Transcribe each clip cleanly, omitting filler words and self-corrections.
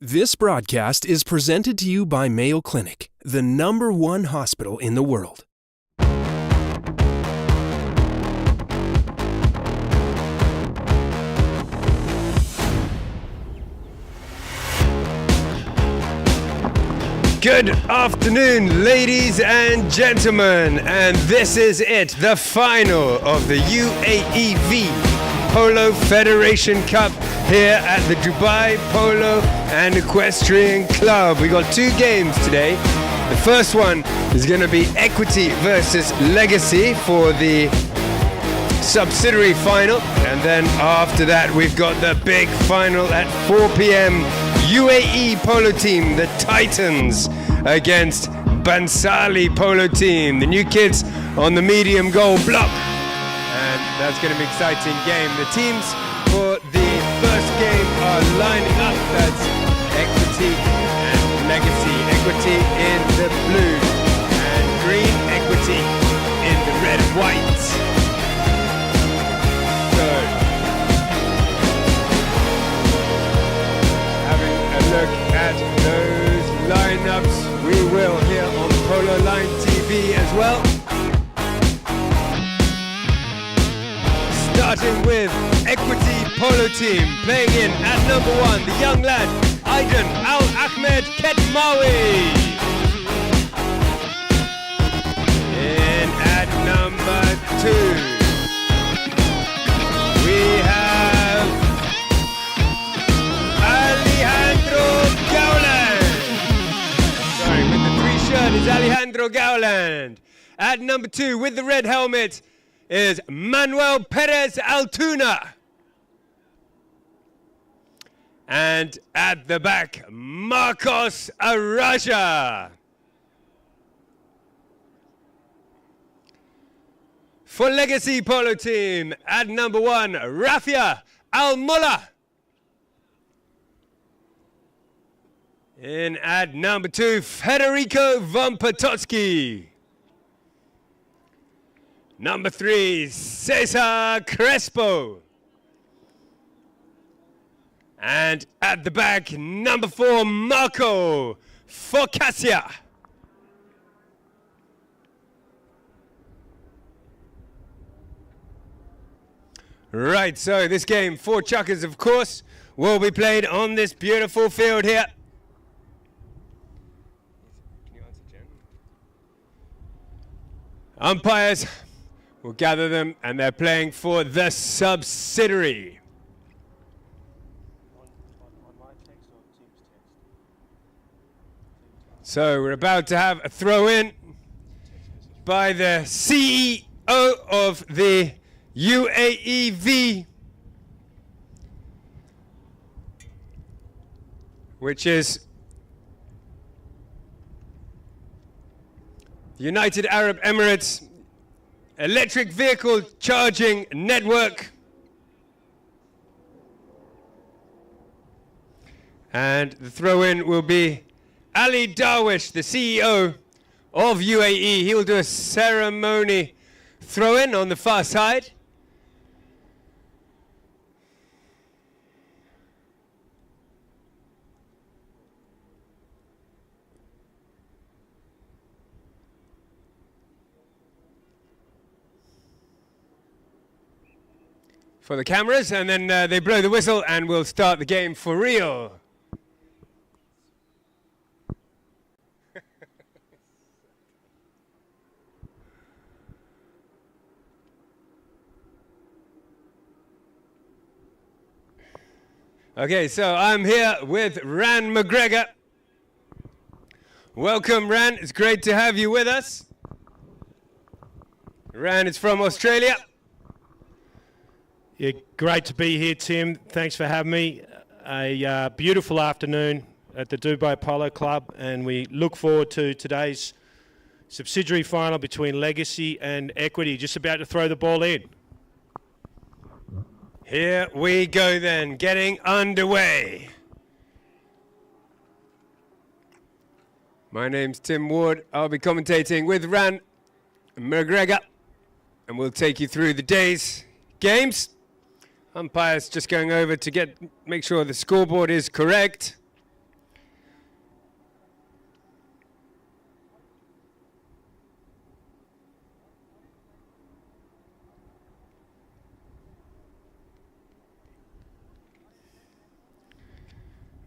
This broadcast is presented to you by Mayo Clinic, the #1 hospital in the world. Good afternoon, ladies and gentlemen, and this is it, the final of the UAE Polo Federation Cup here at the Dubai Polo and Equestrian Club. We got two games today. The first one is going to be Equity versus Legacy for the subsidiary final, and then after that we've got the big final at 4 p.m. UAE Polo Team, the Titans, against Bansali Polo Team, the new kids on the medium goal block. And that's going to be an exciting game. The teams for the first game are lining up. That's Equity and Legacy. Equity in the blue and green, Equity in the red and white. So, having a look at those lineups, we will here on Polo Line TV as well. Starting with Equity Polo Team, playing in at #1, the young lad, Aidan Al-Ahmed Ketmawi. In at #2, we have Alejandro Gowland. Sorry, with the 3 shirt is Alejandro Gowland. At #2, with the red helmet, is Manuel Perez Altuna. And at the back, Marcos Araja. For Legacy Polo Team, at #1, Rafia Al-Mullah. In at #2, Federico von Potocki. #3, Cesar Crespo. And at the back, #4, Marco Focasia. Right, so this game, 4 chukkers, of course, will be played on this beautiful field here. Can you answer, Jen? Umpires will gather them, and they're playing for the subsidiary. So we're about to have a throw-in by the CEO of the UAE, which is the United Arab Emirates Electric Vehicle Charging Network. And the throw-in will be Ali Darwish, the CEO of UAE. He will do a ceremony throw-in on the far side. For the cameras, and then they blow the whistle and we'll start the game for real. Okay, so I'm here with Ran McGregor. Welcome, Ran. It's great to have you with us. Ran is from Australia. Yeah, great to be here, Tim. Thanks for having me. A beautiful afternoon at the Dubai Polo Club, and we look forward to today's subsidiary final between Legacy and Equity. Just about to throw the ball in. Here we go then, getting underway. My name's Tim Ward. I'll be commentating with Ran McGregor, and we'll take you through the day's games. Umpires just going over to make sure the scoreboard is correct.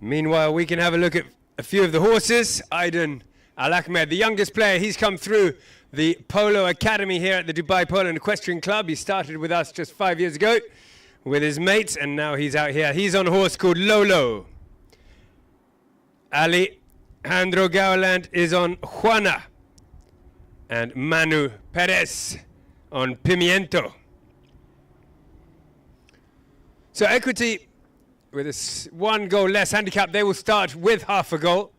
Meanwhile, we can have a look at a few of the horses. Aiden Al Ahmed, the youngest player, he's come through the Polo Academy here at the Dubai Polo and Equestrian Club. He started with us just 5 years ago with his mates, and now he's out here. He's on a horse called Lolo. Alejandro Gowland is on Juana, and Manu Perez on Pimiento. So Equity, with a 1 goal less handicap, they will start with half a goal.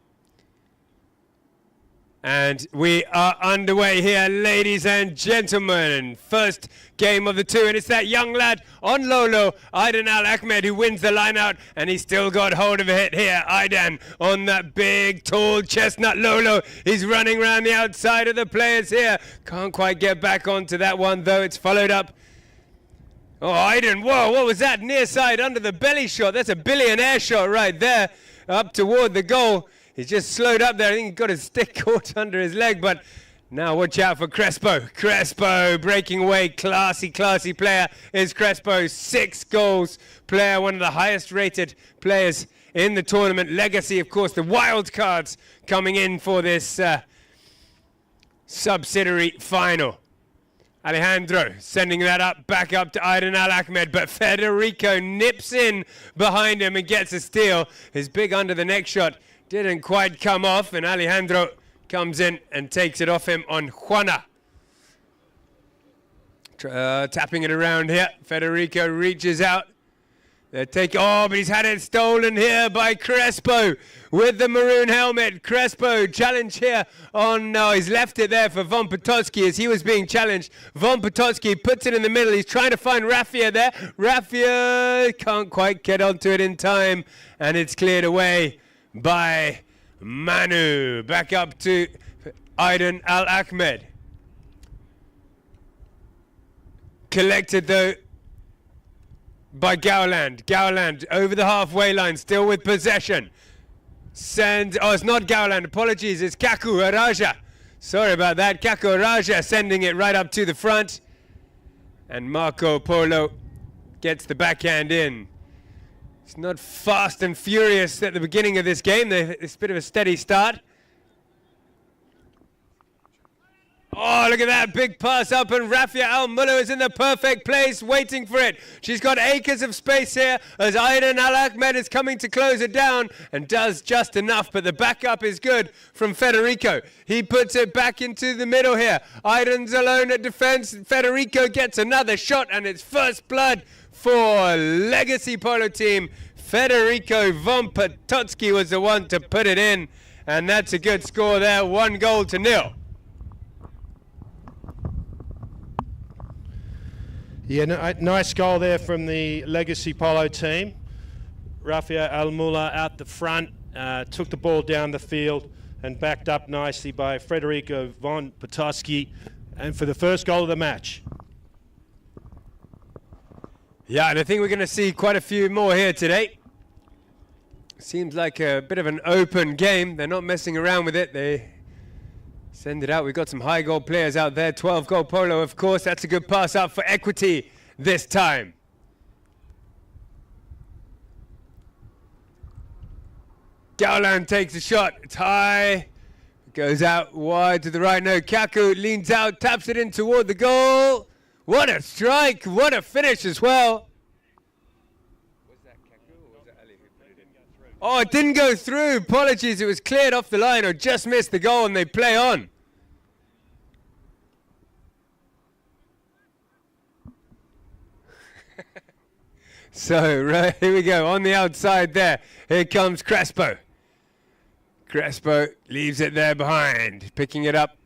And we are underway here, ladies and gentlemen. First game of the 2, and it's that young lad on Lolo, Aiden Al Ahmed, who wins the line out, and he's still got hold of it here. Aiden on that big, tall chestnut Lolo. He's running around the outside of the players here. Can't quite get back onto that one, though. It's followed up. Oh, Aiden, whoa, what was that? Near side under the belly shot. That's a billionaire shot right there, up toward the goal. He's just slowed up there. I think he got his stick caught under his leg, but now watch out for Crespo. Crespo breaking away. Classy, classy player is Crespo. 6 goals player, one of the highest rated players in the tournament. Legacy, of course, the wild cards coming in for this subsidiary final. Alejandro sending that up, back up to Aiden Al Ahmed, but Federico nips in behind him and gets a steal. His big under the neck shot didn't quite come off, and Alejandro comes in and takes it off him on Juana. Tapping it around here. Federico reaches out. But he's had it stolen here by Crespo with the maroon helmet. Crespo challenge here on, no, he's left it there for Von Potocki as he was being challenged. Von Potocki puts it in the middle. He's trying to find Raffia there. Raffia can't quite get onto it in time, and it's cleared away by Manu. Back up to Aiden Al Ahmed. Collected though by Gowland. Gowland over the halfway line, still with possession. It's not Gowland, apologies, it's Kaku Araja. Sorry about that, Kaku Araja sending it right up to the front. And Marco Polo gets the backhand in. It's not fast and furious at the beginning of this game. It's a bit of a steady start. Oh, look at that big pass up, and Raffia Al-Mullah is in the perfect place waiting for it. She's got acres of space here as Aiden Al Ahmed is coming to close it down and does just enough, but the backup is good from Federico. He puts it back into the middle here. Aiden's alone at defense. Federico gets another shot, and it's first blood for Legacy Polo Team. Federico Von Potocki was the one to put it in, and that's a good score there, 1-0. Yeah, nice goal there from the Legacy Polo team. Raffia Al-Mullah out the front, took the ball down the field and backed up nicely by Federico Von Potocki, and for the first goal of the match. Yeah, and I think we're going to see quite a few more here today. Seems like a bit of an open game. They're not messing around with it. They send it out. We've got some high goal players out there. 12 goal Polo, of course. That's a good pass up for Equity this time. Gowland takes a shot. It's high. Goes out wide to the right. No, Kaku leans out, taps it in toward the goal. What a strike. What a finish as well. Was that Kaku or was it Ali who put it in? Oh, it didn't go through. Apologies. It was cleared off the line or just missed the goal, and they play on. So, right, here we go. On the outside there. Here comes Crespo. Crespo leaves it there behind, picking it up.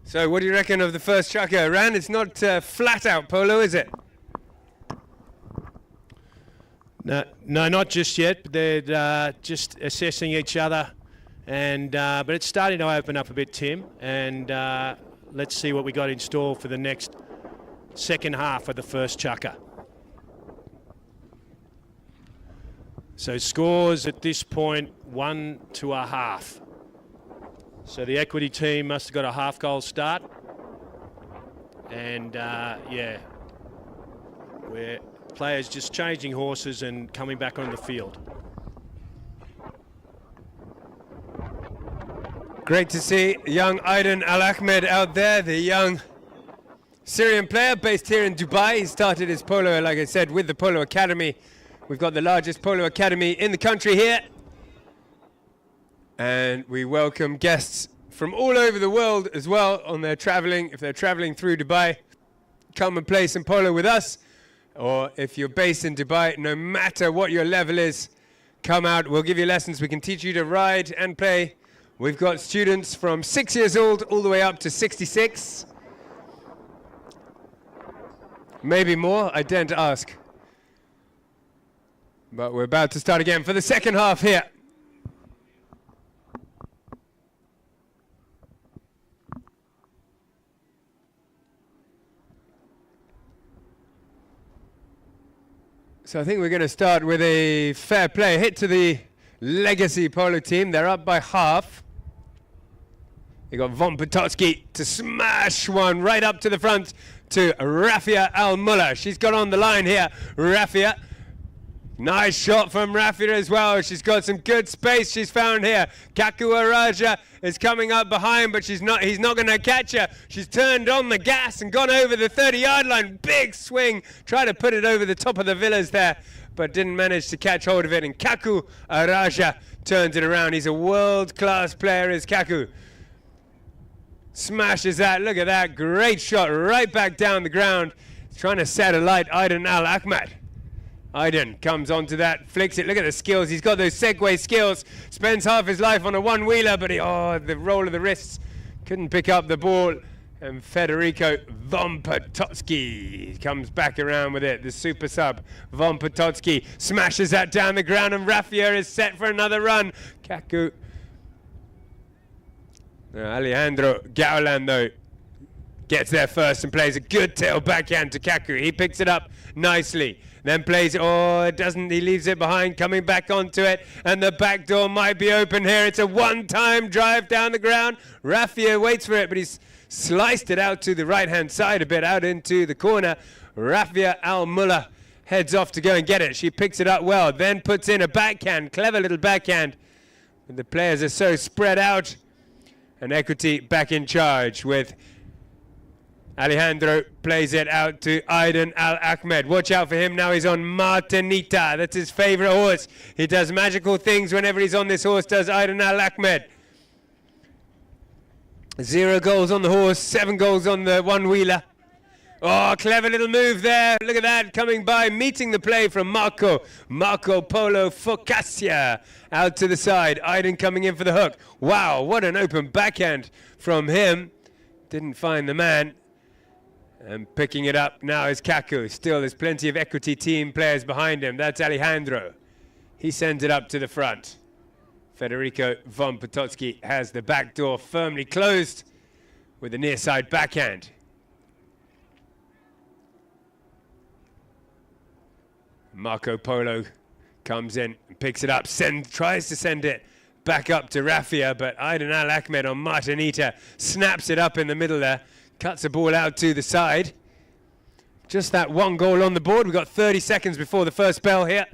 So what do you reckon of the first chucker, Ran? It's not flat out Polo, is it? No, not just yet. They're just assessing each other, and but it's starting to open up a bit, Tim. And let's see what we got in store for the next second half of the first chukker. So scores at this point 1-1.5. So the Equity team must have got a half-goal start. And, yeah, where players just changing horses and coming back on the field. Great to see young Aiden Al Ahmed out there, the young Syrian player based here in Dubai. He started his polo, like I said, with the Polo Academy. We've got the largest polo academy in the country here. And we welcome guests from all over the world as well on their traveling. If they're traveling through Dubai, come and play some polo with us. Or if you're based in Dubai, no matter what your level is, come out. We'll give you lessons. We can teach you to ride and play. We've got students from 6 years old all the way up to 66. Maybe more, I daren't ask. But we're about to start again for the second half here. So I think we're going to start with a fair play hit to the Legacy Polo team. They're up by half. You got Von Potocki to smash one right up to the front to Rafia Al-Mullah. She's got on the line here, Rafia. Nice shot from Rafia as well. She's got some good space she's found here. Kaku Araja is coming up behind, but he's not going to catch her. She's turned on the gas and gone over the 30-yard line. Big swing. Tried to put it over the top of the villas there, but didn't manage to catch hold of it. And Kaku Araja turns it around. He's a world-class player, is Kaku. Smashes that. Look at that. Great shot right back down the ground. He's trying to satellite Aiden Al Ahmed. Aiden comes onto that, flicks it. Look at the skills. He's got those Segway skills. Spends half his life on a one-wheeler, but the roll of the wrists. Couldn't pick up the ball. And Federico Von Potocki comes back around with it. The super sub, Von Potocki, smashes that down the ground, and Rafia is set for another run. Kaku. Alejandro Gaulan, though, gets there first and plays a good tail backhand to Kaku. He picks it up nicely. Then plays, it doesn't, he leaves it behind, coming back onto it, and the back door might be open here. It's a one-time drive down the ground. Rafia waits for it, but he's sliced it out to the right-hand side a bit, out into the corner. Rafia Al-Mullah heads off to go and get it. She picks it up well, then puts in a backhand, clever little backhand. And the players are so spread out. And Equity back in charge with Alejandro plays it out to Aiden Al Ahmed. Watch out for him now. He's on Martinita. That's his favorite horse. He does magical things whenever he's on this horse, does Aiden Al Ahmed. 0 goals on the horse, 7 goals on the one-wheeler. Oh, clever little move there. Look at that, coming by, meeting the play from Marco Polo Focaccia. Out to the side, Aiden coming in for the hook. Wow, what an open backhand from him. Didn't find the man. And picking it up now is Kaku. Still, there's plenty of Equity team players behind him. That's Alejandro. He sends it up to the front. Federico Von Potocki has the back door firmly closed with a near side backhand. Marco Polo comes in and picks it up, tries to send it back up to Rafia, but Aiden Al Ahmed on Martinita snaps it up in the middle there, cuts the ball out to the side. Just that 1 goal on the board. We've got 30 seconds before the first bell here.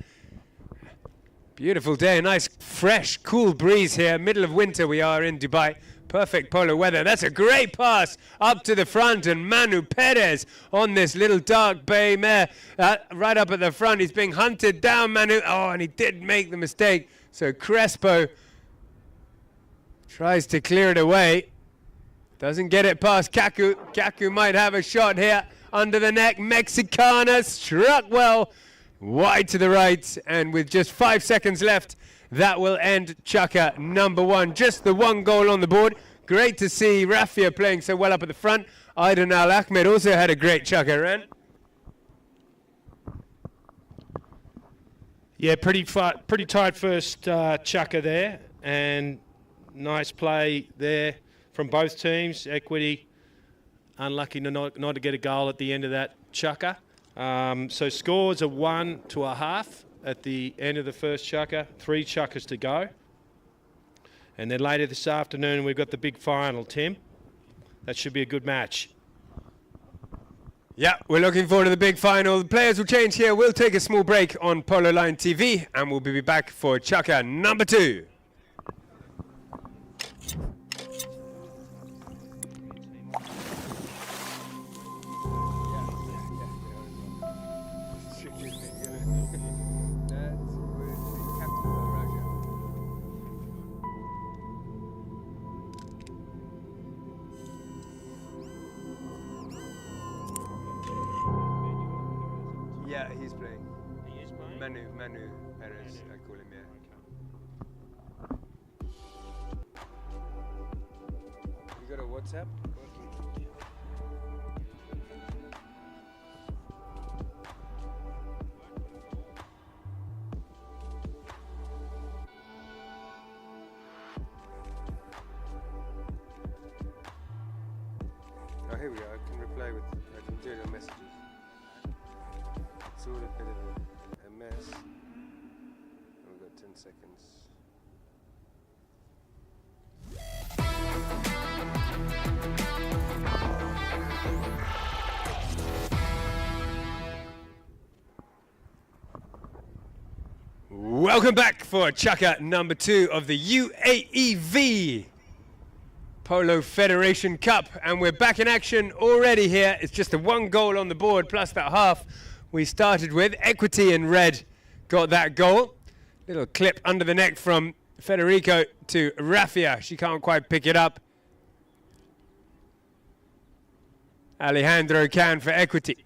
Beautiful day, nice, fresh, cool breeze here. Middle of winter we are in Dubai. Perfect polo weather. That's a great pass up to the front, and Manu Perez on this little dark bay mare right up at the front. He's being hunted down, Manu. Oh, and he did make the mistake. So Crespo tries to clear it away. Doesn't get it past Kaku. Kaku might have a shot here under the neck. Mexicana struck well wide to the right, and with just 5 seconds left, that will end Chukka number 1. Just the 1 goal on the board. Great to see Rafia playing so well up at the front. Aiden Al Ahmed also had a great Chukka run. Yeah, pretty tight first Chukka there, and nice play there from both teams. Equity unlucky not to get a goal at the end of that Chukka. So scores are 1-1/2 at the end of the first Chukka. 3 Chukkas to go. And then later this afternoon, we've got the big final, Tim. That should be a good match. Yeah, we're looking forward to the big final. The players will change here. We'll take a small break on Polo Line TV, and we'll be back for Chaka number 2. Yeah, he's playing. He is playing? Manu Perez, I call him, yeah. You got a WhatsApp? Oh, here we go. I can reply with, I can do it on messages. It's all a bit of a mess. We've got 10 seconds. Welcome back for Chaka number 2 of the UAE Polo Federation Cup, and we're back in action already here. It's just a 1 goal on the board plus that half we started with. Equity in red got that goal. Little clip under the neck from Federico to Raffia. She can't quite pick it up. Alejandro can for Equity.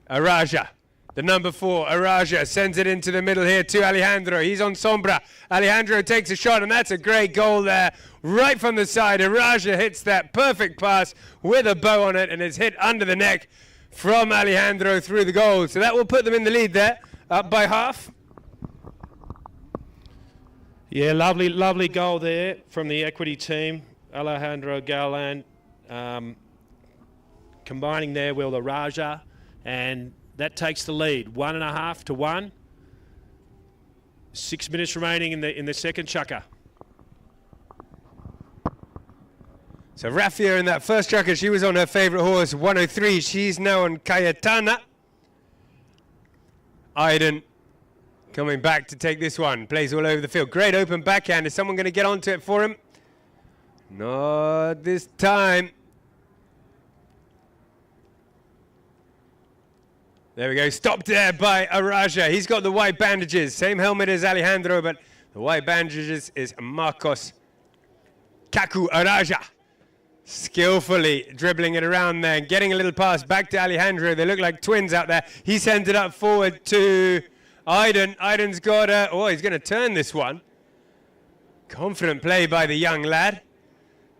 Araja, the number 4, Araja sends it into the middle here to Alejandro. He's on Sombra. Alejandro takes a shot, and that's a great goal there. Right from the side, Araja hits that perfect pass with a bow on it, and it's hit under the neck from Alejandro through the goal. So that will put them in the lead there, up by half. Yeah, lovely goal there from the Equity team. Alejandro Galan combining there with Araja, and that takes the lead, 1.5 to 1. 6 minutes remaining in the second Chaka. So Raffia in that first Chaka, she was on her favourite horse, 103. She's now on Cayetana. Aiden coming back to take this one. Plays all over the field. Great open backhand. Is someone going to get onto it for him? Not this time. There we go, stopped there by Araja. He's got the white bandages, same helmet as Alejandro, but the white bandages is Marcos Kaku Araja. Skillfully dribbling it around there and getting a little pass back to Alejandro. They look like twins out there. He sends it up forward to Aiden. Aiden's got he's going to turn this one. Confident play by the young lad.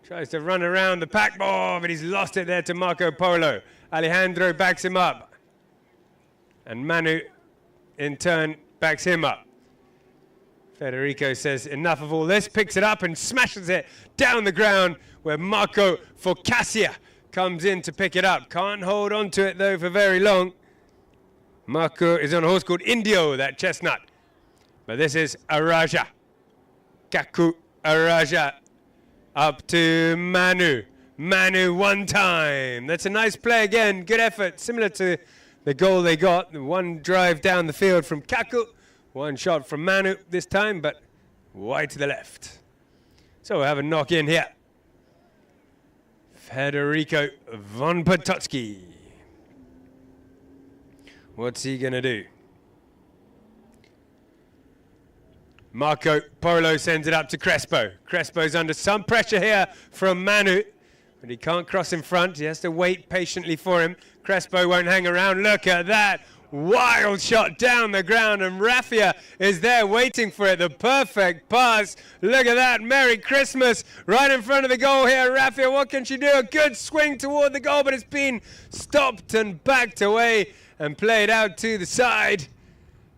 Tries to run around the pack ball, but he's lost it there to Marco Polo. Alejandro backs him up. And Manu, in turn, backs him up. Federico says, enough of all this, picks it up and smashes it down the ground where Marco Forcasia comes in to pick it up. Can't hold on to it, though, for very long. Marco is on a horse called Indio, that chestnut. But this is Araja. Kaku Araja up to Manu. Manu one time. That's a nice play again. Good effort, similar to the goal they got. One drive down the field from Kaku. One shot from Manu this time, but wide to the left. So we'll have a knock in here. Federico von Potocki. What's he going to do? Marco Polo sends it up to Crespo. Crespo's under some pressure here from Manu, but he can't cross in front. He has to wait patiently for him. Crespo won't hang around. Look at that. Wild shot down the ground, and Raffia is there waiting for it. The perfect pass. Look at that. Merry Christmas right in front of the goal here. Raffia, what can she do? A good swing toward the goal, but it's been stopped and backed away and played out to the side.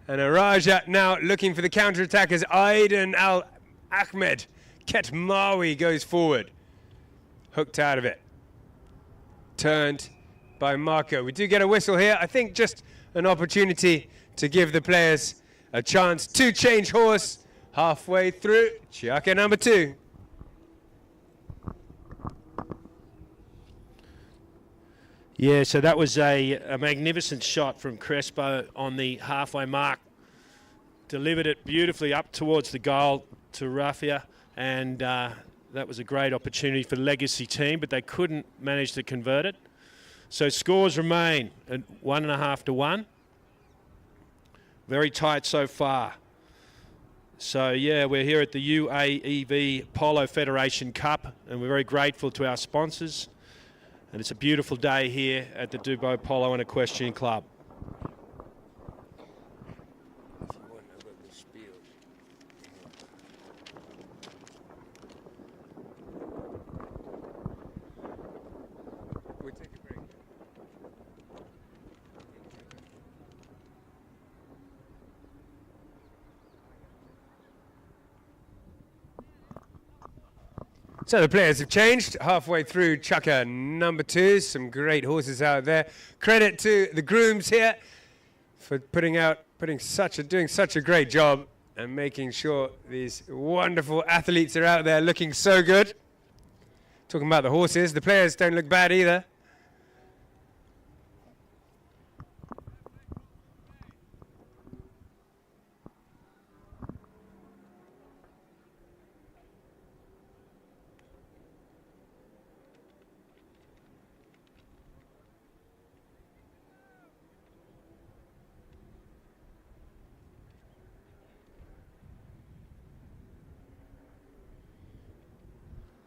And Araja now looking for the counter-attack as Aiden Al-Ahmed Ketmawi goes forward. Hooked out of it. Turned by Marco. We do get a whistle here. I think just an opportunity to give the players a chance to change horse halfway through chukka number 2. Yeah, so that was a magnificent shot from Crespo on the halfway mark. Delivered it beautifully up towards the goal to Raffia, and that was a great opportunity for the Legacy team, but they couldn't manage to convert it. So scores remain at 1.5 to 1. Very tight so far. So yeah, we're here at the UAE Polo Federation Cup, and we're very grateful to our sponsors. And it's a beautiful day here at the Dubai Polo and Equestrian Club. So the players have changed halfway through chukka number 2. Some great horses out there. Credit to the grooms here for doing such a great job and making sure these wonderful athletes are out there looking so good. Talking about the horses, the players don't look bad either.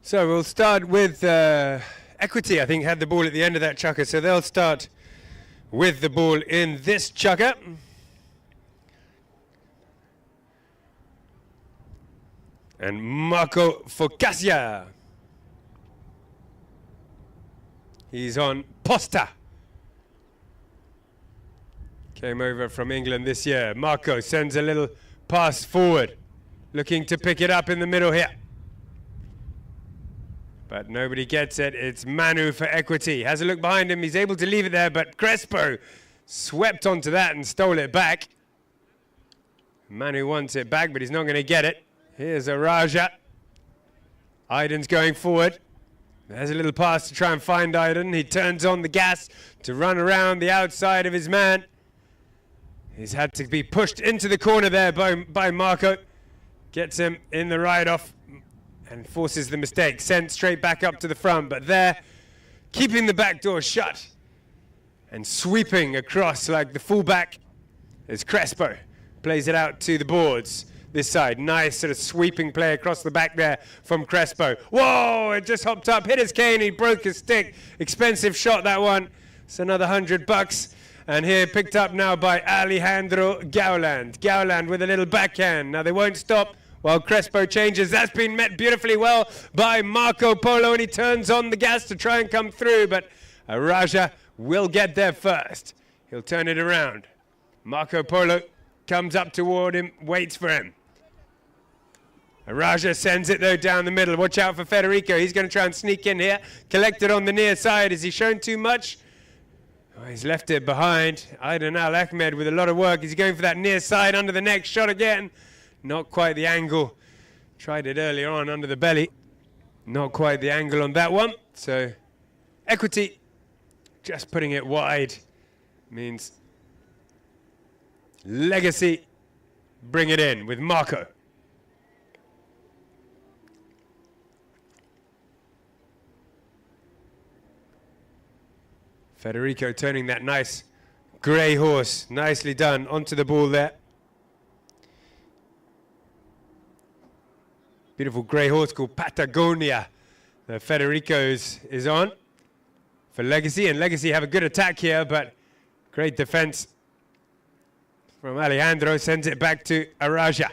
So we'll start with Equity, I think, had the ball at the end of that chukka, so they'll start with the ball in this chukka. And Marco Focasia. He's on Posta. Came over from England this year. Marco sends a little pass forward, looking to pick it up in the middle here. But nobody gets it. It's Manu for Equity. Has a look behind him. He's able to leave it there, but Crespo swept onto that and stole it back. Manu wants it back, but he's not going to get it. Here's a Raja. Aiden's going forward. There's a little pass to try and find Aiden. He turns on the gas to run around the outside of his man. He's had to be pushed into the corner there by Marco. Gets him in the ride-off and forces the mistake. Sent straight back up to the front, but there, keeping the back door shut and sweeping across like the fullback is Crespo. Plays it out to the boards. This side, nice sort of sweeping play across the back there from Crespo. Whoa, it just hopped up, hit his cane, he broke his stick. Expensive shot, that one. It's another $100. And here picked up now by Alejandro Gowland. Gowland with a little backhand. Now they won't stop while Crespo changes. That's been met beautifully well by Marco Polo, and he turns on the gas to try and come through, but Raja will get there first. He'll turn it around. Marco Polo comes up toward him, waits for him. Raja sends it though down the middle. Watch out for Federico. He's going to try and sneak in here. Collect it on the near side. Has he shown too much? Oh, he's left it behind. Aiden Al Ahmed with a lot of work. He's going for that near side under the neck. Shot again. Not quite the angle. Tried it earlier on under the belly. Not quite the angle on that one. So Equity just putting it wide means Legacy bring it in with Marco. Federico turning that nice grey horse, nicely done, onto the ball there. Beautiful grey horse called Patagonia that Federico is on for Legacy, and Legacy have a good attack here, but great defense from Alejandro. Sends it back to Araja.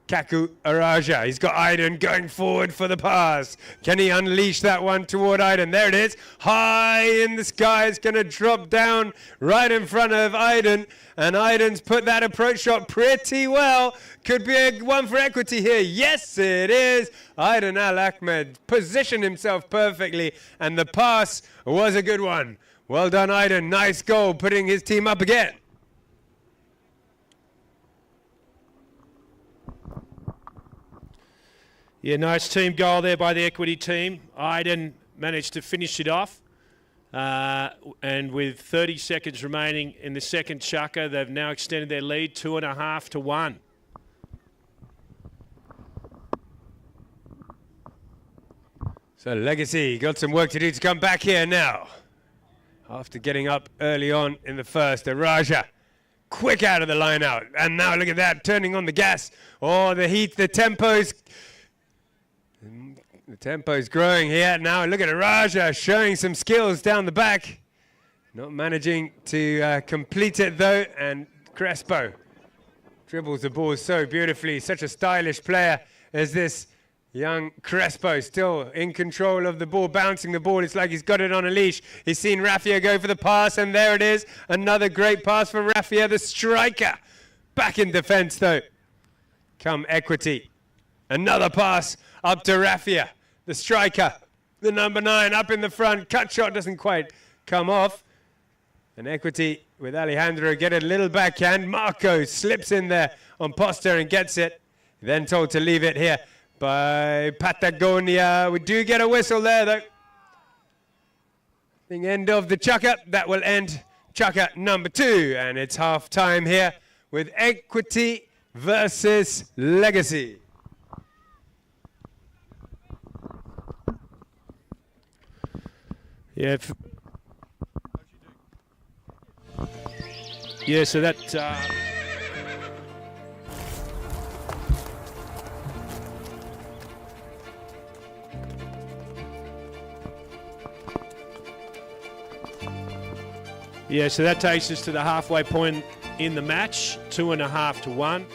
Kaku Araja. He's got Aiden going forward for the pass. Can he unleash that one toward Aiden? There it is. High in the sky. It's going to drop down right in front of Aiden. And Aiden's put that approach shot pretty well. Could be a one for Equity here. Yes, it is. Aiden Al Ahmed positioned himself perfectly. And the pass was a good one. Well done, Aiden. Nice goal, putting his team up again. Yeah, nice team goal there by the Equity team. Iden managed to finish it off. And with 30 seconds remaining in the second chukker, they've now extended their lead 2.5 to 1. So Legacy got some work to do to come back here now. After getting up early on in the first, the Raja quick out of the line out. And now look at that, turning on the gas. Oh, the heat, the tempo's growing here. Now look at Raja showing some skills down the back. Not managing to complete it though. And Crespo dribbles the ball so beautifully. Such a stylish player as this young Crespo, still in control of the ball, bouncing the ball. It's like he's got it on a leash. He's seen Raffia go for the pass, and there it is. Another great pass for Raffia, the striker. Back in defense, though. Come Equity. Another pass up to Raffia, the striker. The number 9 up in the front. Cut shot doesn't quite come off. And Equity with Alejandro get a little backhand. Marco slips in there on Poster and gets it. Then told to leave it here by Patagonia. We do get a whistle there, though. The end of the chukker. That will end chukker number 2. And it's half time here with Equity versus Legacy. Yeah. Yeah, so that... Yeah, so that takes us to the halfway point in the match, 2.5 to 1.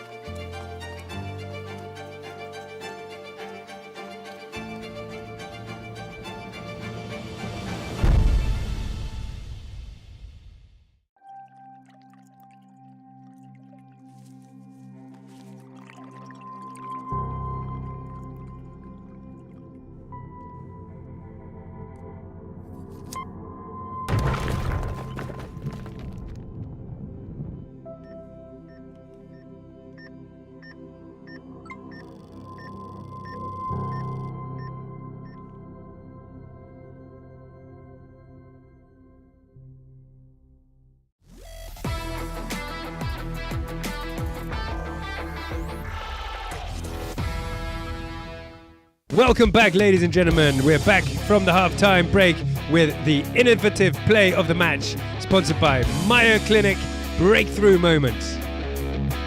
Welcome back, ladies and gentlemen. We're back from the halftime break with the innovative play of the match, sponsored by Mayo Clinic Breakthrough Moments.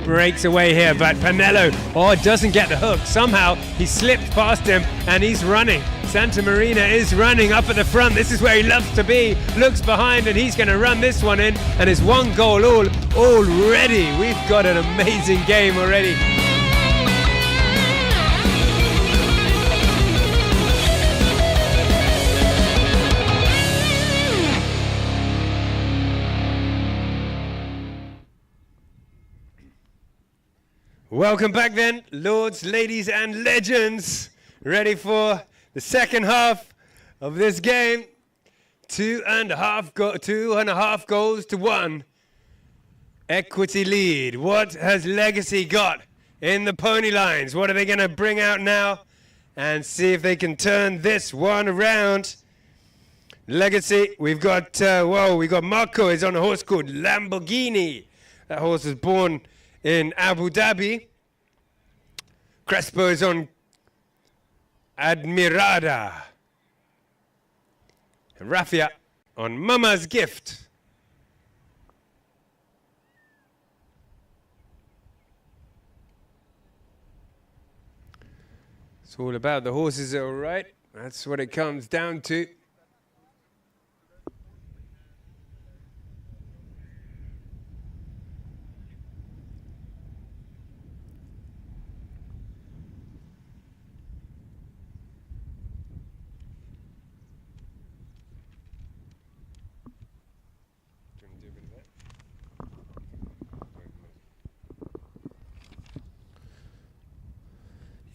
Breaks away here, but Panello, doesn't get the hook. Somehow he slipped past him and he's running. Santa Marina is running up at the front. This is where he loves to be. Looks behind and he's going to run this one in, and it's 1 goal already. We've got an amazing game already. Welcome back then, lords, ladies and legends. Ready for the second half of this game. 2.5 goals to 1. Equity lead. What has Legacy got in the pony lines? What are they going to bring out now? And see if they can turn this one around. Legacy, we've got Marco is on a horse called Lamborghini. That horse was born in Abu Dhabi. Crespo is on Admirada. And Raffia on Mama's Gift. It's all about the horses, all right. That's what it comes down to.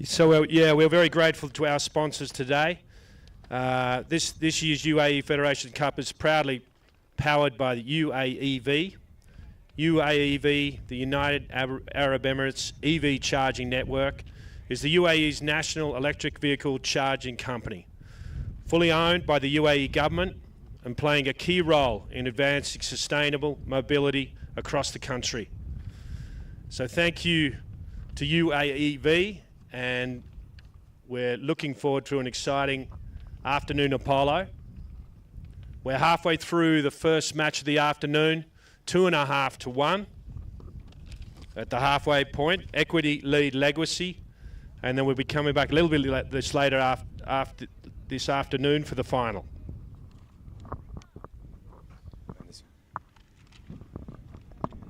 So, we're very grateful to our sponsors today. This year's UAE Federation Cup is proudly powered by the UAEV. UAEV, the United Arab Emirates EV charging network, is the UAE's national electric vehicle charging company, fully owned by the UAE government and playing a key role in advancing sustainable mobility across the country. So thank you to UAEV, and we're looking forward to an exciting afternoon of polo. We're halfway through the first match of the afternoon, 2.5 to 1. At the halfway point, Equity lead Legacy, and then we'll be coming back a little bit later after this afternoon for the final.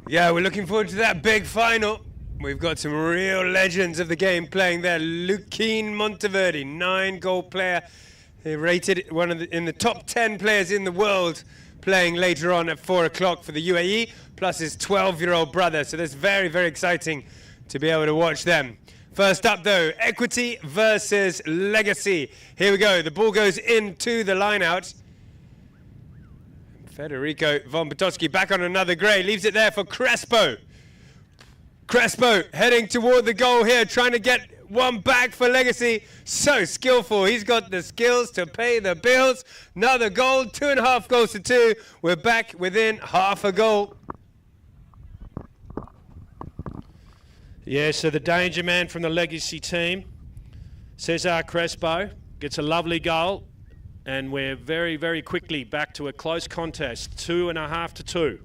Yeah, we're looking forward to that big final. We've got some real legends of the game playing there. Luquin Monteverde, 9-goal player. They rated in the top 10 players in the world, playing later on at 4 o'clock for the UAE, plus his 12-year-old brother. So that's very, very exciting to be able to watch them. First up, though, Equity versus Legacy. Here we go. The ball goes into the line-out. Federico von Potocki back on another grey. Leaves it there for Crespo. Crespo heading toward the goal here, trying to get one back for Legacy. So skillful. He's got the skills to pay the bills. Another goal, 2.5 goals to 2. We're back within half a goal. Yeah, so the danger man from the Legacy team, Cesar Crespo, gets a lovely goal, and we're very, very quickly back to a close contest, 2.5 to 2.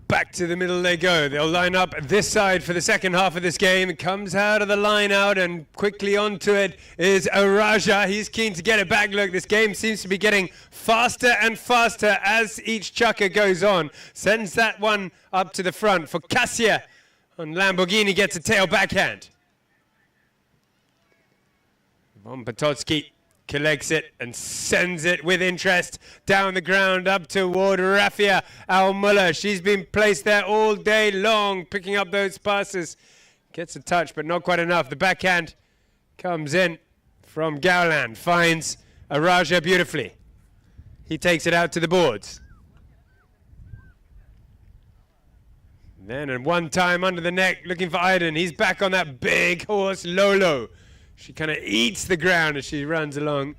Back to the middle they go. They'll line up this side for the second half of this game. It comes out of the line out, and quickly onto it is Araja. He's keen to get it back. Look, this game seems to be getting faster and faster as each chucker goes on. Sends that one up to the front for Cassia. And Lamborghini gets a tail backhand. Von Potocki collects it and sends it with interest down the ground up toward Rafia Al-Muller. She's been placed there all day long, picking up those passes. Gets a touch, but not quite enough. The backhand comes in from Gowland, finds Araja beautifully. He takes it out to the boards. Then at one time under the neck, looking for Iden. He's back on that big horse, Lolo. She kind of eats the ground as she runs along.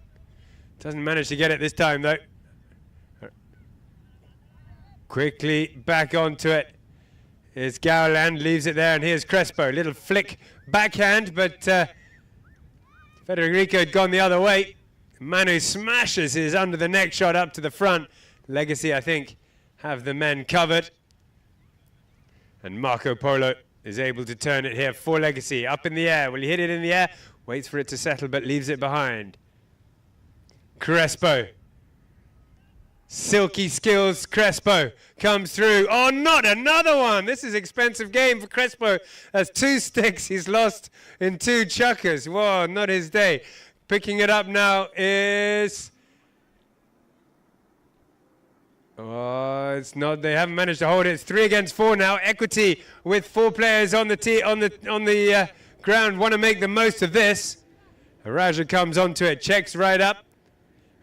Doesn't manage to get it this time, though. Quickly back onto it. Here's Gowland, leaves it there, and here's Crespo. Little flick backhand, but Federico had gone the other way. Manu smashes his under the neck shot up to the front. Legacy, I think, have the men covered. And Marco Polo is able to turn it here for Legacy. Up in the air. Will he hit it in the air? Waits for it to settle, but leaves it behind. Crespo. Silky skills, Crespo comes through. Oh, not another one. This is an expensive game for Crespo. That's 2 sticks he's lost in 2 chuckers. Whoa, not his day. Picking it up now is... Oh, it's not. They haven't managed to hold it. It's 3 against 4 now. Equity with 4 players on the ground want to make the most of this. Araja comes onto it, checks right up,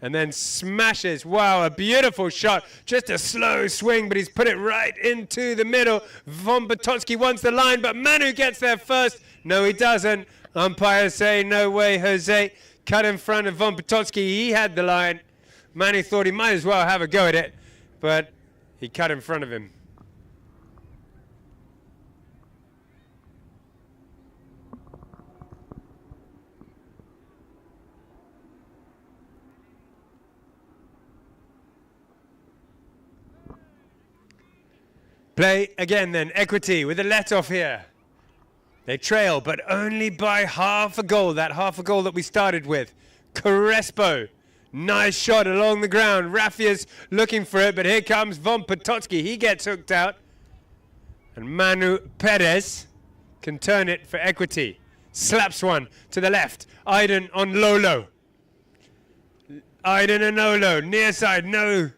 and then smashes. Wow, a beautiful shot. Just a slow swing, but he's put it right into the middle. Von Potocki wants the line, but Manu gets there first. No, he doesn't. Umpires say, no way, Jose. Cut in front of Von Potocki. He had the line. Manu thought he might as well have a go at it, but he cut in front of him. Play again then. Equity with a let-off here. They trail, but only by half a goal. That half a goal that we started with. Crespo. Nice shot along the ground. Rafia's looking for it, but here comes Von Potocki. He gets hooked out. And Manu Perez can turn it for Equity. Slaps one to the left. Iden on Lolo. Iden and Lolo. Near side, no.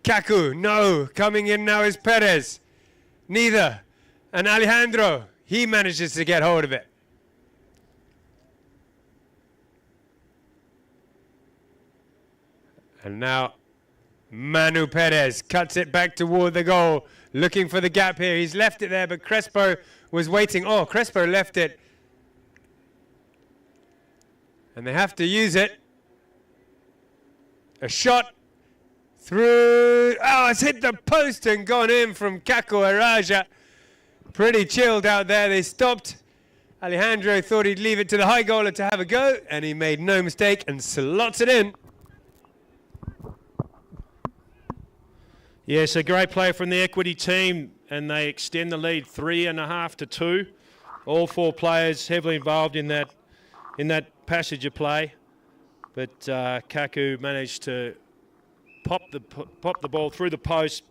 Kaku, no. Coming in now is Perez. Neither. And Alejandro, he manages to get hold of it. And now Manu Perez cuts it back toward the goal, looking for the gap here. He's left it there, but Crespo was waiting. Oh, Crespo left it. And they have to use it. A shot through. Oh, it's hit the post and gone in from Kako Araja. Pretty chilled out there. They stopped. Alejandro thought he'd leave it to the high goaler to have a go, and he made no mistake and slots it in. Yes, a great play from the Equity team, and they extend the lead 3.5 to 2. All 4 players heavily involved in that passage of play, but Kaku managed to pop the ball through the post,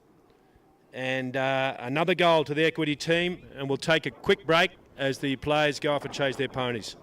and another goal to the Equity team. And we'll take a quick break as the players go off and chase their ponies.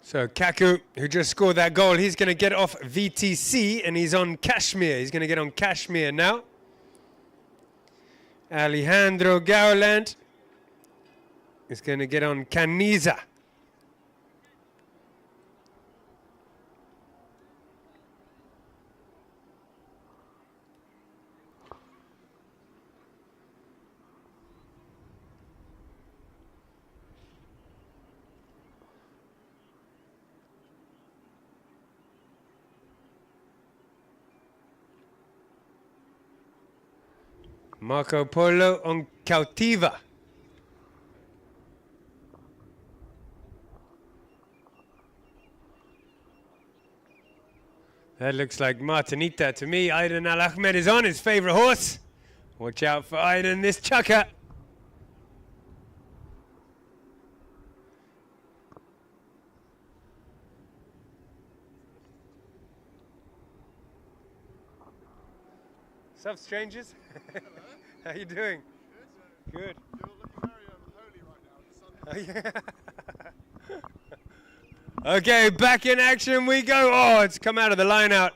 So Kaku, who just scored that goal, he's going to get off VTC and he's on Kashmir. He's going to get on Kashmir now. Alejandro Gauland is going to get on Caniza. Marco Polo on Cautiva. That looks like Martinita to me. Aiden Al Ahmed is on his favorite horse. Watch out for Aiden, this chucker. What's up, strangers? How you doing? Good. You're looking very holy right now. The sun is Okay, back in action we go. Oh, it's come out of the line out.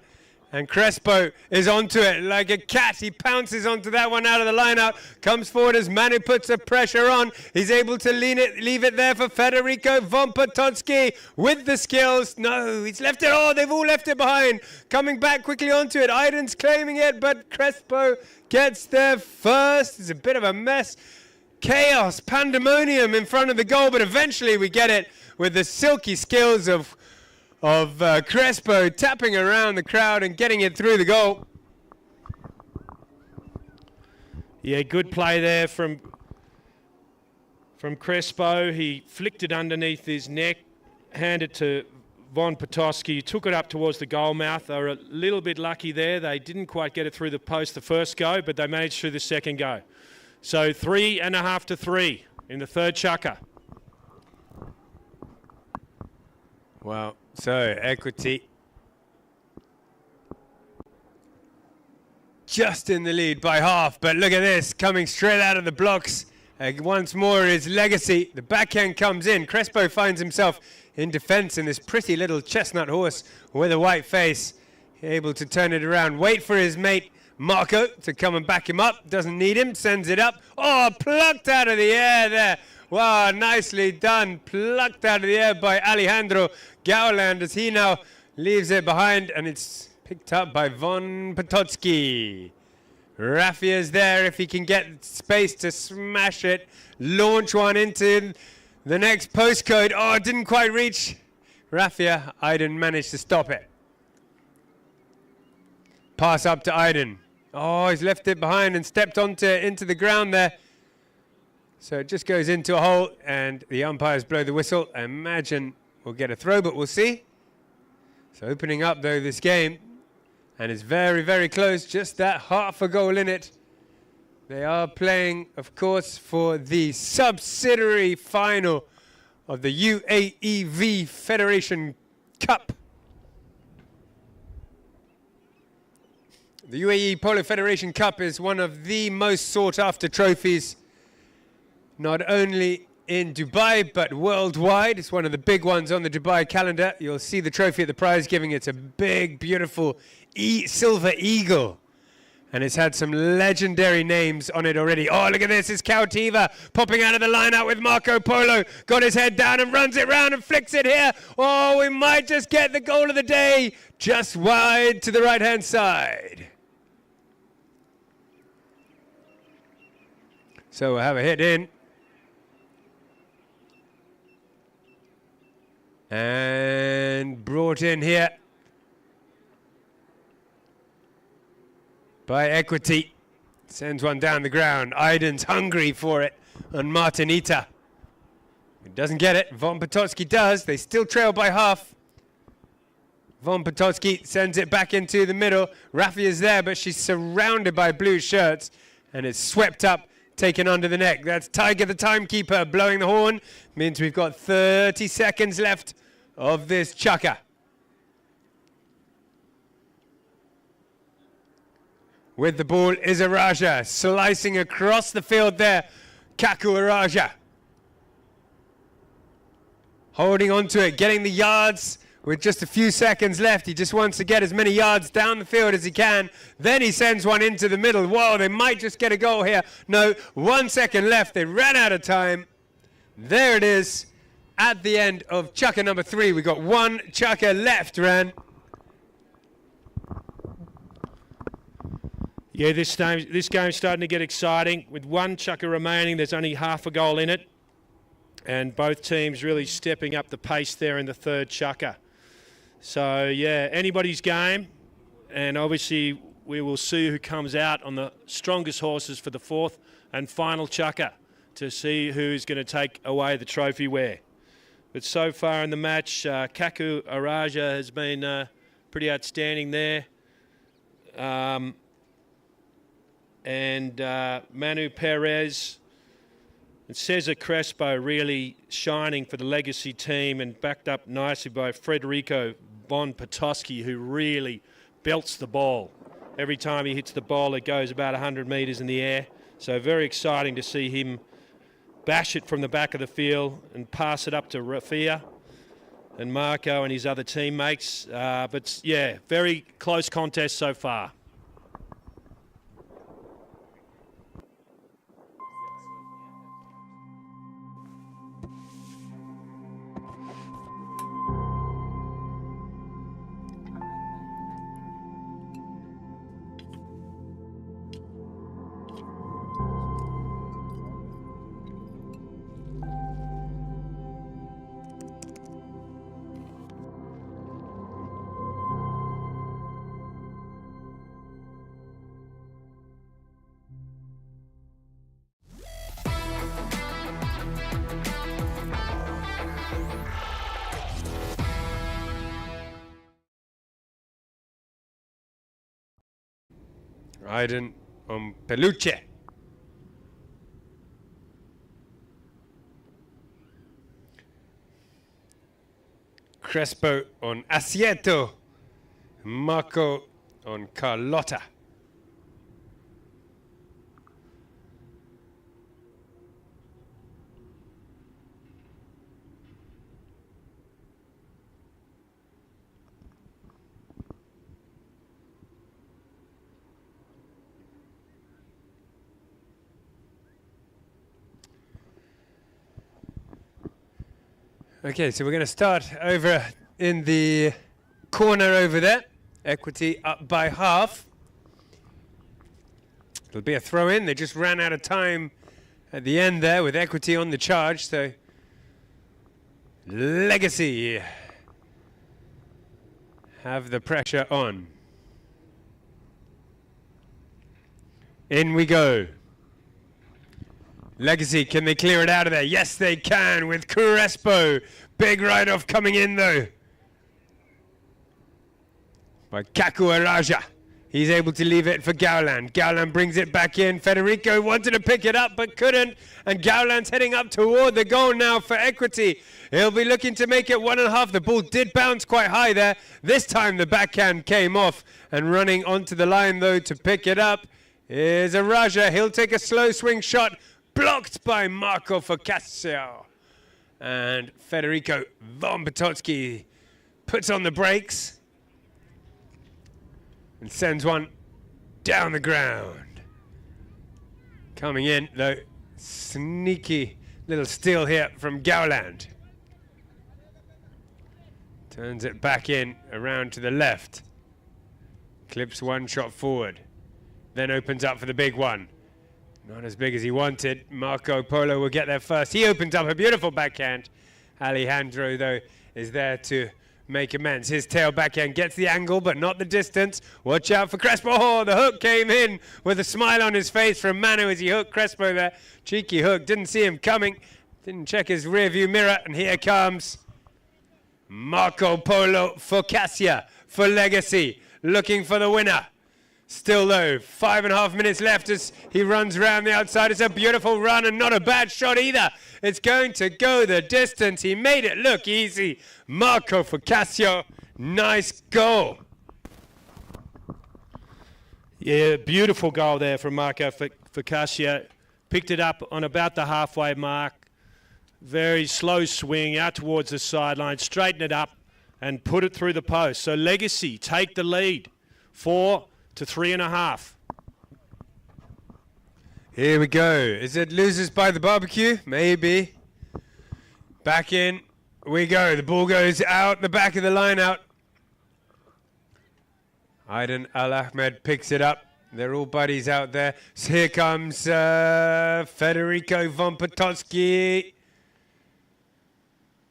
And Crespo is onto it like a cat. He pounces onto that one out of the line out. Comes forward as Manu puts the pressure on. He's able to leave it there for Federico von Potocki with the skills. No, he's left it. Oh, they've all left it behind. Coming back quickly onto it. Aiden's claiming it, but Crespo gets there first. It's a bit of a mess. Chaos, pandemonium in front of the goal, but eventually we get it with the silky skills of Crespo tapping around the crowd and getting it through the goal. Yeah, good play there from Crespo. He flicked it underneath his neck, handed to Von Potocki, took it up towards the goal mouth. They were a little bit lucky there. They didn't quite get it through the post the first go, but they managed through the second go. So 3.5 to 3 in the third chukker. Wow. So Equity just in the lead by half, but look at this, coming straight out of the blocks. Once more is Legacy. The backhand comes in. Crespo finds himself in defense in this pretty little chestnut horse with a white face. Able to turn it around, wait for his mate Marco to come and back him up. Doesn't need him, sends it up. Oh, plucked out of the air there. Wow, nicely done. Plucked out of the air by Alejandro Gauland as he now leaves it behind, and it's picked up by Von Potocki. Raffia's there if he can get space to smash it. Launch one into the next postcode. Oh, it didn't quite reach Raffia. Aiden managed to stop it. Pass up to Aiden. Oh, he's left it behind and stepped into the ground there. So it just goes into a hole, and the umpires blow the whistle. I imagine we'll get a throw, but we'll see. So opening up, though, this game, and it's very, very close, just that half a goal in it. They are playing, of course, for the subsidiary final of the UAE Federation Cup. The UAE Polo Federation Cup is one of the most sought-after trophies, not only in Dubai, but worldwide. It's one of the big ones on the Dubai calendar. You'll see the trophy at the prize giving it a big, beautiful silver eagle. And it's had some legendary names on it already. Oh, look at this. It's Cautiva popping out of the line out with Marco Polo. Got his head down and runs it round and flicks it here. Oh, we might just get the goal of the day. Just wide to the right-hand side. So we'll have a hit in. And brought in here by Equity. Sends one down the ground. Aiden's hungry for it on Martinita. He doesn't get it. Von Potocki does. They still trail by half. Von Potocki sends it back into the middle. Rafi is there, but she's surrounded by blue shirts. And it's swept up, taken under the neck. That's Tiger, the timekeeper, blowing the horn. Means we've got 30 seconds left of this chukka. With the ball is Araja, slicing across the field there. Kaku Araja. Holding on to it, getting the yards with just a few seconds left. He just wants to get as many yards down the field as he can. Then he sends one into the middle. Whoa, they might just get a goal here. No, 1 second left. They ran out of time. There it is. At the end of chukka number 3, we got one chukka left, Ran. Yeah, this game's starting to get exciting. With one chukka remaining, there's only half a goal in it. And both teams really stepping up the pace there in the third chukka. So, yeah, anybody's game. And obviously, we will see who comes out on the strongest horses for the fourth and final chukka to see who's going to take away the trophy where. But so far in the match, Kaku Araja has been pretty outstanding there. And Manu Perez and Cesar Crespo really shining for the legacy team and backed up nicely by Federico Von Potocki, who really belts the ball. Every time he hits the ball, it goes about 100 metres in the air. So very exciting to see him bash it from the back of the field and pass it up to Rafia and Marco and his other teammates. But yeah, very close contest so far. Aiden on Peluche. Crespo on Asieto. Marco on Carlotta. Okay, so we're going to start over in the corner over there. Equity up by half. It'll be a throw in. They just ran out of time at the end there with Equity on the charge. So Legacy have the pressure on. In we go. Legacy, can they clear it out of there? Yes, they can with Crespo. Big ride-off coming in, though, by Kaku Araja. He's able to leave it for Gowland. Gowland brings it back in. Federico wanted to pick it up, but couldn't. And Gowland's heading up toward the goal now for Equity. He'll be looking to make it 1.5. The ball did bounce quite high there. This time the backhand came off. And running onto the line, though, to pick it up is Araja. He'll take a slow swing shot. blocked by Marco Focaccio. And Federico von Potocki puts on the brakes and sends one down the ground. Coming in, though, sneaky little steal here from Gowland. Turns it back in, around to the left. Clips one shot forward. Then opens up for the big one. Not as big as he wanted. Marco Polo will get there first. He opens up a beautiful backhand. Alejandro, though, is there to make amends. His tail backhand gets the angle, but not the distance. Watch out for Crespo. Oh, the hook came in with a smile on his face from Manu as he hooked Crespo there. Cheeky hook. Didn't see him coming. Didn't check his rearview mirror. And here comes Marco Polo Focaccia for Legacy. Looking for the winner. Still though, 5.5 minutes left as he runs around the outside. It's a beautiful run and not a bad shot either. It's going to go the distance. He made it look easy. Marco Focaccia, nice goal. Yeah, beautiful goal there from Marco Focaccia. Picked it up on about the halfway mark. Very slow swing out towards the sideline, straighten it up and put it through the post. So Legacy take the lead, 4 to 3.5. Here we go. Is it losers by the barbecue? Maybe. Back in we go. The ball goes out the back of the line out. Aiden Al-Ahmed picks it up. They're all buddies out there. So here comes Federico von Potocki.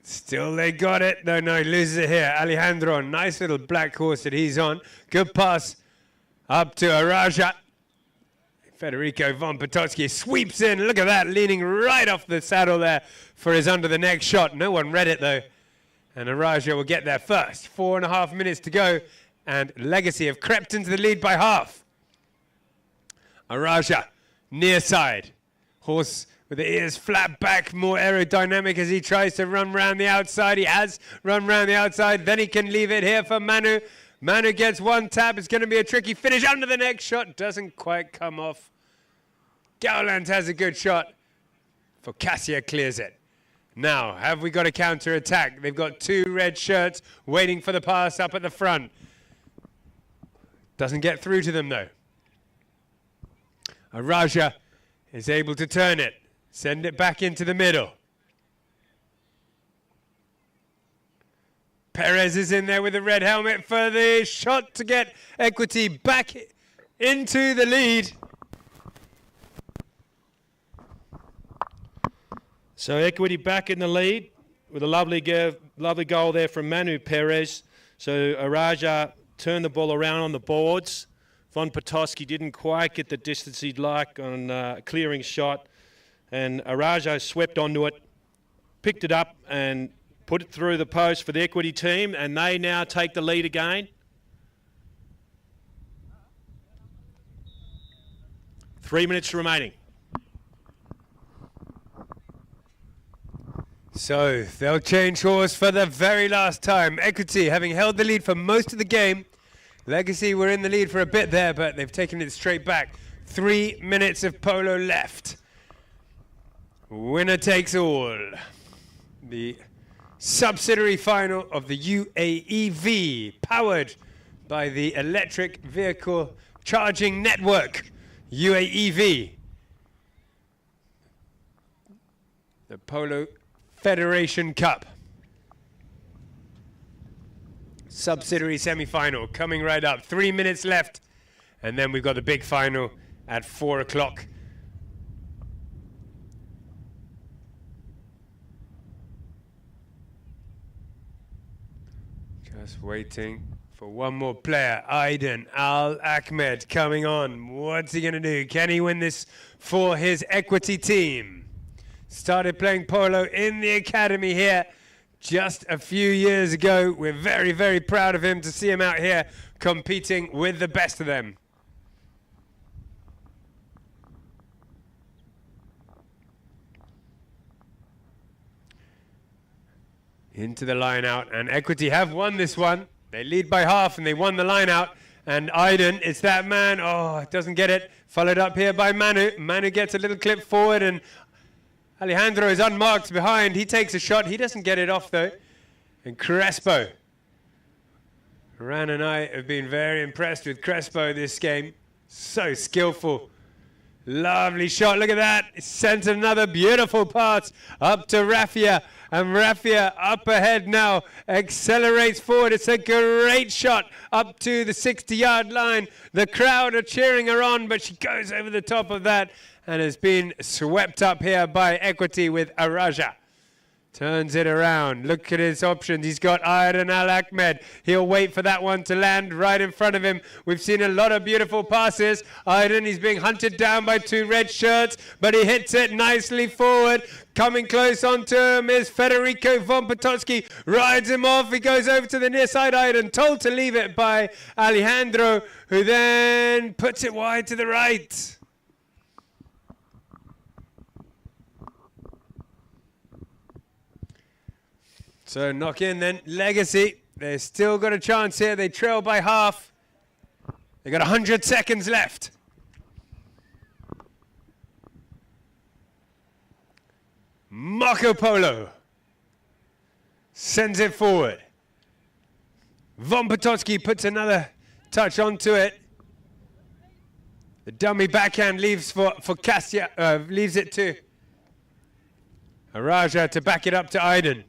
Still they got it. No, he loses it here. Alejandro, nice little black horse that he's on. Good pass up to Araja. Federico von Potocki sweeps in. Look at that, leaning right off the saddle there for his under the neck shot. No one read it though. And Araja will get there first. 4.5 minutes to go. And Legacy have crept into the lead by half. Araja, near side. Horse with the ears flat back, more aerodynamic as he tries to run round the outside. He has run round the outside. Then he can leave it here for Manu. Manu gets one tap. It's going to be a tricky finish. Under the neck shot. Doesn't quite come off. Gowland has a good shot. Focaccia clears it. Now, have we got a counter-attack? They've got 2 red shirts waiting for the pass up at the front. Doesn't get through to them, though. Araja is able to turn it. Send it back into the middle. Perez is in there with the red helmet for the shot to get Equity back into the lead. So Equity back in the lead with a lovely goal there from Manu Perez. So Araja turned the ball around on the boards. Von Potocki didn't quite get the distance he'd like on a clearing shot. And Arajo swept onto it, picked it up and put it through the post for the Equity team. And they now take the lead again. 3 minutes remaining. So they'll change horse for the very last time. Equity having held the lead for most of the game. Legacy were in the lead for a bit there, but they've taken it straight back. 3 minutes of polo left. Winner takes all. The subsidiary final of the UAEV, powered by the Electric Vehicle Charging Network, UAEV. The Polo Federation Cup. Subsidiary semi-final coming right up. 3 minutes left. And then we've got the big final at 4 o'clock. Just waiting for one more player. Aiden Al-Ahmed coming on. What's he going to do? Can he win this for his Equity team? Started playing polo in the academy here just a few years ago. We're very, very proud of him to see him out here competing with the best of them. Into the line out, and Equity have won this one. They lead by half and they won the line out, And Aiden, it's that man. Oh, doesn't get it. Followed up here by Manu. Manu gets a little clip forward, and Alejandro is unmarked behind. He takes a shot. He doesn't get it off, though. And Crespo. Ran and I have been very impressed with Crespo this game. So skillful. Lovely shot. Look at that. It sent another beautiful pass up to Raffia. And Raffia up ahead now. Accelerates forward. It's a great shot up to the 60-yard line. The crowd are cheering her on, but she goes over the top of that and has been swept up here by Equity with Araja. Turns it around. Look at his options. He's got Aydan Al Ahmed. He'll wait for that one to land right in front of him. We've seen a lot of beautiful passes. Aydan, he's being hunted down by two red shirts, but he hits it nicely forward. Coming close onto him is Federico von Potocki. Rides him off. He goes over to the near side. Aydan told to leave it by Alejandro, who then puts it wide to the right. So knock in then, Legacy. They've still got a chance here. They trail by half. They've got 100 seconds left. Marco Polo sends it forward. Von Potocki puts another touch onto it. The dummy backhand leaves for Cassia, leaves it to Araja to back it up to Aydan.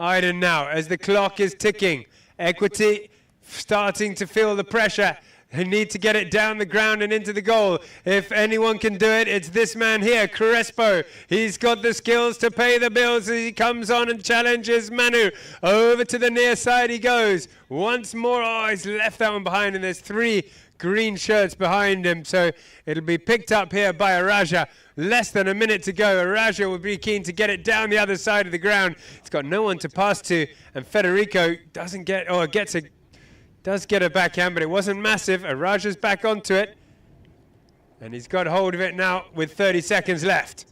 Aydan now, as the clock is ticking. Equity starting to feel the pressure. They need to get it down the ground and into the goal. If anyone can do it, it's this man here, Crespo. He's got the skills to pay the bills as he comes on and challenges Manu. Over to the near side he goes. Once more, oh, he's left that one behind, and there's three green shirts behind him. So it'll be picked up here by Araja. Less than a minute to go. Araja will be keen to get it down the other side of the ground. It's got no one to pass to, and Federico doesn't get, or does get a backhand, but it wasn't massive. Araja's back onto it, and he's got hold of it now with 30 seconds left.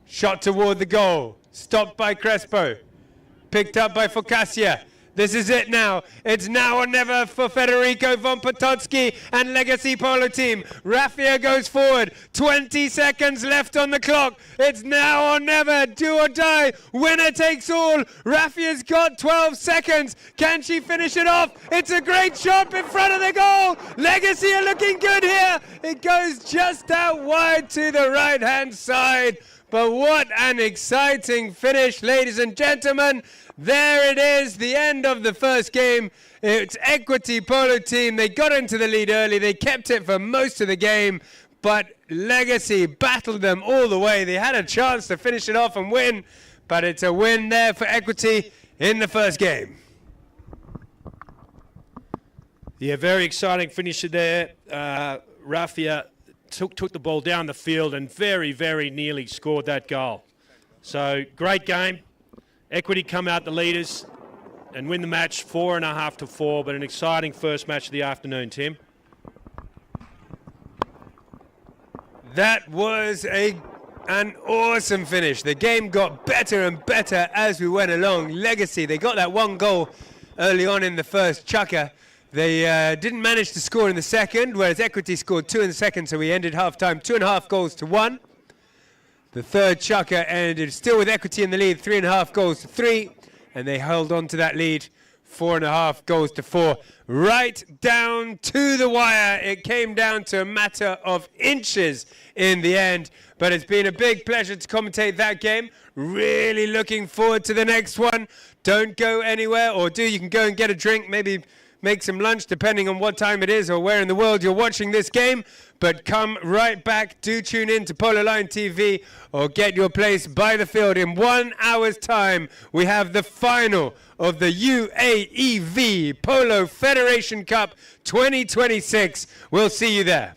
Shot toward the goal. Stopped by Crespo. Picked up by Focasia. This is it now. It's now or never for Federico von Potocki and Legacy Polo team. Raffia goes forward. 20 seconds left on the clock. It's now or never. Do or die. Winner takes all. Raffia's got 12 seconds. Can she finish it off? It's a great shot in front of the goal. Legacy are looking good here. It goes just out wide to the right-hand side. But what an exciting finish, ladies and gentlemen. There it is, the end of the first game. It's Equity Polo team. They got into the lead early. They kept it for most of the game, but Legacy battled them all the way. They had a chance to finish it off and win, but it's a win there for Equity in the first game. Yeah, very exciting finisher there. Raffia took the ball down the field and very, very nearly scored that goal. So great game. Equity come out the leaders and win the match 4.5-4, but an exciting first match of the afternoon, Tim. That was an awesome finish. The game got better and better as we went along. Legacy, they got that one goal early on in the first chukker. They didn't manage to score in the second, whereas Equity scored 2 in the second, so we ended half-time 2.5 goals to 1. The third chukker ended still with Equity in the lead, 3.5 goals to 3, and they held on to that lead, 4.5 goals to 4. Right down to the wire. It came down to a matter of inches in the end, but it's been a big pleasure to commentate that game. Really looking forward to the next one. Don't go anywhere, or you can go and get a drink, maybe make some lunch, depending on what time it is or where in the world you're watching this game. But come right back. Do tune in to Polo Line TV or get your place by the field. In 1 hour's time, we have the final of the UAE Polo Federation Cup 2026. We'll see you there.